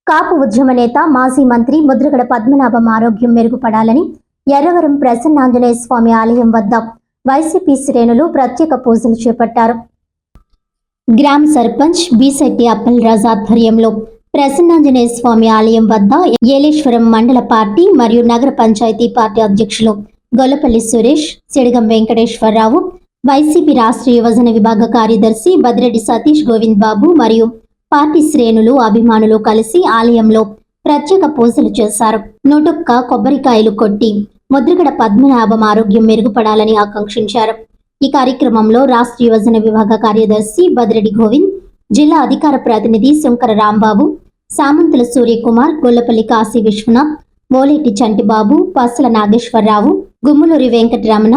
కాపు ఉద్యమ నేత మాజీ మంత్రి ముద్రగడ పద్మనాభం ఆరోగ్యం మెరుగుపడాలని ఎర్రవరం ప్రసన్నాంజనేయ స్వామి ఆలయం వద్ద వైసీపీ శ్రేణులు ప్రత్యేక పూజలు చేపట్టారు. గ్రామ సర్పంచ్ బిశెట్టి అప్పలరాజు ఆధ్వర్యంలో ప్రసన్నాంజనేయ స్వామి ఆలయం వద్ద ఏలేశ్వరం మండల పార్టీ మరియు నగర పంచాయతీ పార్టీ అధ్యక్షులు గొల్లపల్లి సురేష్, సిడగం వెంకటేశ్వరరావు, వైసీపీ రాష్ట్ర యువజన విభాగ కార్యదర్శి బదిరెడ్డి సతీష్ గోవింద్ బాబు మరియు పార్టీ శ్రేణులు అభిమానులు కలిసి ఆలయంలో ప్రత్యేక పూజలు చేశారు. 101 కొబ్బరికాయలు కొట్టి ముద్రగడ పద్మనాభం ఆరోగ్యం మెరుగుపడాలని ఆకాంక్షించారు. ఈ కార్యక్రమంలో రాష్ట్ర యువజన విభాగ కార్యదర్శి బదిరెడ్డి గోవింద్, జిల్లా అధికార ప్రతినిధి శంకర రాంబాబు, సామంతుల సూర్యకుమార్, గొల్లపల్లి కాశీ విశ్వనాథ్, మోలేటి చంటిబాబు, పసల నాగేశ్వరరావు, గుమ్మలూరి వెంకటరమణ,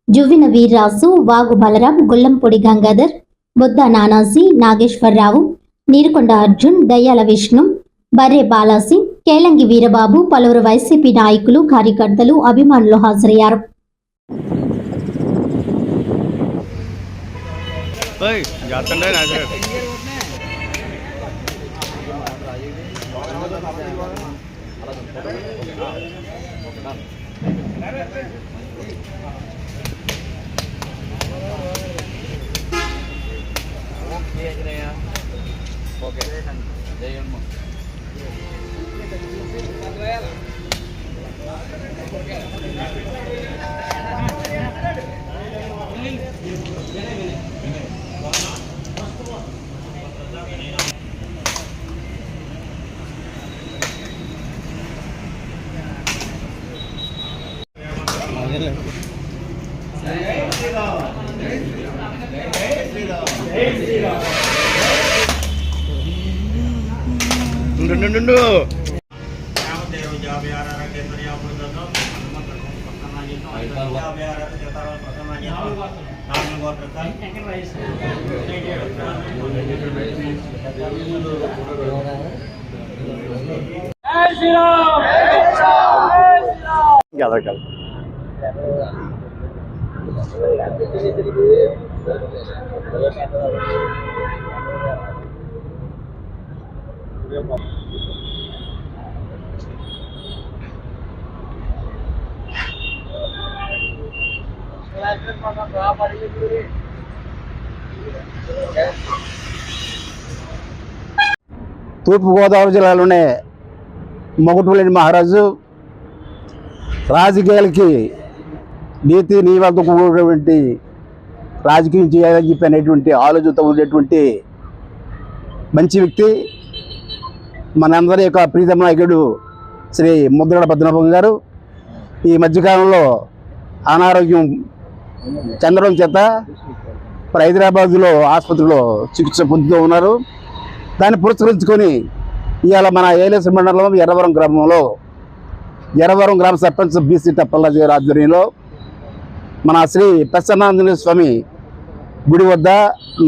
జువ్విన వీర్రాజు, వాగు బలరాం, గుల్లంపొడి గంగాధర్, బుద్ధ నానాజీ, నాగేశ్వరరావు, నీరుకొండ అర్జున్, దయ్యాల విష్ణు, బర్రె బాలాసి, కేలంగి వీరబాబు, పలువురు వైసీపీ నాయకులు, కార్యకర్తలు, అభిమానులు హాజరయ్యారు. తూర్పుగోదావరి జిల్లాలోనే మొగటులేని మహారాజు రాజకీయాలకి నీతి నియమాలతో కూడినటువంటి రాజకీయం చేయాలని చెప్పి అనేటువంటి ఆలోచనతో ఉండేటువంటి మంచి వ్యక్తి, మనందరి యొక్క ప్రీతమ నాయకుడు శ్రీ ముద్రగడ పద్మనాభం గారు ఈ మధ్యకాలంలో అనారోగ్యం చెందడం చేత హైదరాబాదులో ఆసుపత్రిలో చికిత్స పొందుతూ ఉన్నారు. దాన్ని పురస్కరించుకొని ఇవాళ మన ఏలేశ్వరం మండలం ఎర్రవరం గ్రామంలో ఎర్రవరం గ్రామ సర్పంచ్ బిశెట్టి అప్పలరాజు గారి ఆధ్వర్యంలో మన శ్రీ ప్రసన్నాంజనేయ స్వామి గుడి వద్ద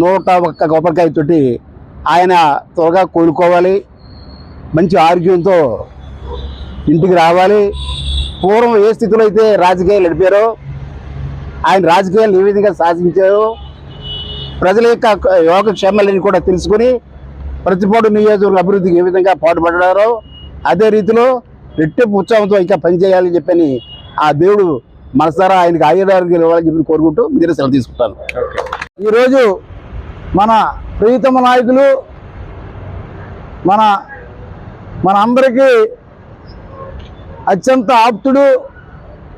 101 కొబ్బరికాయతోటి ఆయన త్వరగా కోలుకోవాలి, మంచి ఆరోగ్యంతో ఇంటికి రావాలి. పూర్వం ఏ స్థితిలో అయితే రాజకీయాలు నడిపారో ఆయన రాజకీయాలు ఏ విధంగా సాధించారో ప్రజల యొక్క యోగక్షేమాలని కూడా తెలుసుకొని ప్రతిపాడు నియోజకవర్గ అభివృద్ధికి ఏ విధంగా పాటుపడ్డారో అదే రీతిలో రెట్టింపు ఉత్సాహంతో ఇంకా పనిచేయాలని చెప్పని ఆ దేవుడు మనసారా ఆయనకి ఆయురారోగ్యాలు ఇవ్వాలని చెప్పి కోరుకుంటూ మీరు సెలవు తీసుకుంటాను. ఈరోజు మన ప్రియతమ నాయకులు మన అందరికీ అత్యంత ఆప్తుడు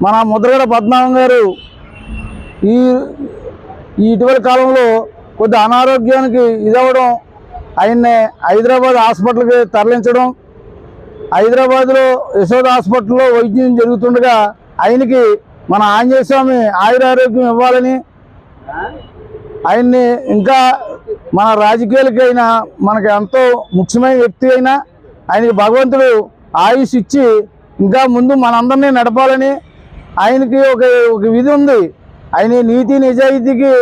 మన ముద్రగడ పద్మనాభం గారు ఈ ఇటీవల కాలంలో కొద్ది అనారోగ్యానికి ఇదవ్వడం, ఆయన్ని హైదరాబాద్ హాస్పిటల్కి తరలించడం, హైదరాబాద్లో యశోద హాస్పిటల్లో వైద్యం జరుగుతుండగా ఆయనకి మన ఆంజనేయ స్వామి ఆయురారోగ్యం ఇవ్వాలని, ఆయన్ని ఇంకా మన రాజకీయాలకైనా మనకి ఎంతో ముఖ్యమైన వ్యక్తి అయినా ఆయనకి భగవంతుడు ఆయుష్ ఇచ్చి ఇంకా ముందు మనందరినీ నడపాలని ఆయనకి ఒక విధి ఉంది. ఆయన నీతి నిజాయితీకి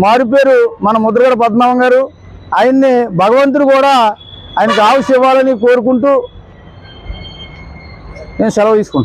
మారుపేరు మన ముద్రగడ పద్మనాభం గారు. ఆయన్ని భగవంతుడు కూడా ఆయనకు ఆయుష్ ఇవ్వాలని కోరుకుంటూ నేను సెలవు తీసుకుంటున్నాను.